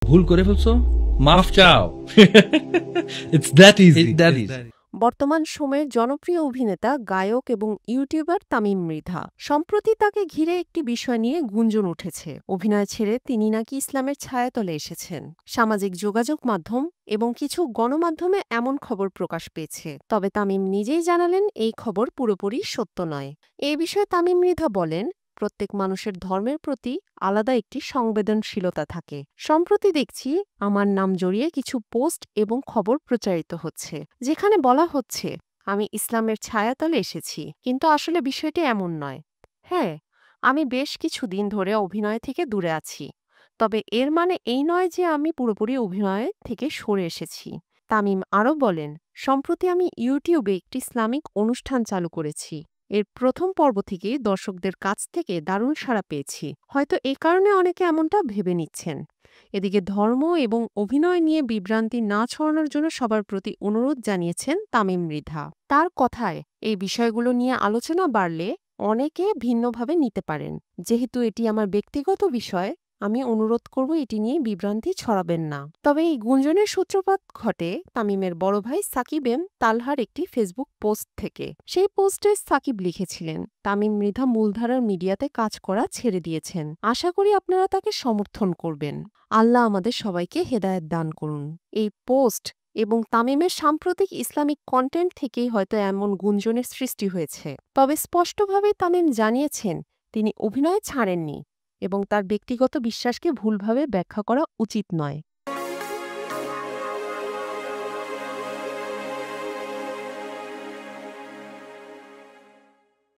ভুল করে ফেলছো, মাফ চাও। It's that easy. বর্তমান সময়ের জনপ্রিয় অভিনেতা, গায়ক এবং ইউটিউবার তামিম মৃধা। সম্প্রতি তাকে ঘিরে একটি বিষয় নিয়ে গুঞ্জন উঠেছে। অভিনয় ছেড়ে তিনি নাকি ইসলামের ছায়াতলে এসেছেন। সামাজিক যোগাযোগ মাধ্যম এবং কিছু গণমাধ্যমে এমন খবর প্রকাশ পেয়েছে। তবে তামিম নিজেই জানালেন এই খবর পুরোপুরি সত্য নয়। এ বিষয়ে তামিম মৃধা বলেন, প্রত্যেক মানুষের ধর্মের প্রতি আলাদা একটি সংবেদনশীলতা থাকে। সম্প্রতি দেখছি আমার নাম জড়িয়ে কিছু পোস্ট এবং খবর প্রচারিত হচ্ছে, যেখানে বলা হচ্ছে আমি ইসলামের ছায়াতলে এসেছি, কিন্তু আসলে বিষয়টি এমন নয়। হ্যাঁ, আমি বেশ কিছু দিন ধরে অভিনয় থেকে দূরে আছি, তবে এর মানে এই নয় যে আমি পুরোপুরি অভিনয় থেকে সরে এসেছি। তামিম আরও বলেন, সম্প্রতি আমি ইউটিউবে একটি ইসলামিক অনুষ্ঠান চালু করেছি। এর প্রথম পর্ব থেকেই দর্শকদের কাছ থেকে দারুণ সাড়া পেয়েছি। হয়তো এ কারণে অনেকে এমনটা ভেবে নিচ্ছেন। এদিকে ধর্ম এবং অভিনয় নিয়ে বিভ্রান্তি না ছড়ানোর জন্য সবার প্রতি অনুরোধ জানিয়েছেন তামিম মৃধা। তার কথায়, এই বিষয়গুলো নিয়ে আলোচনা বাড়লে অনেকে ভিন্নভাবে নিতে পারেন। যেহেতু এটি আমার ব্যক্তিগত বিষয়, আমি অনুরোধ করব এটি নিয়ে বিভ্রান্তি ছড়াবেন না। তবে এই গুঞ্জনের সূত্রপাত ঘটে তামিমের বড় ভাই সাকিব এম তালহার একটি ফেসবুক পোস্ট থেকে। সেই পোস্টে সাকিব লিখেছিলেন, তামিম মৃধা মূলধারার মিডিয়াতে কাজ করা ছেড়ে দিয়েছেন। আশা করি আপনারা তাকে সমর্থন করবেন। আল্লাহ আমাদের সবাইকে হেদায়েত দান করুন। এই পোস্ট এবং তামিমের সাম্প্রতিক ইসলামিক কন্টেন্ট থেকেই হয়তো এমন গুঞ্জনের সৃষ্টি হয়েছে। তবে স্পষ্টভাবে তামিম জানিয়েছেন তিনি অভিনয় ছাড়েননি এবং তার ব্যক্তিগত বিশ্বাসকে ভুলভাবে ব্যাখ্যা করা উচিত নয়।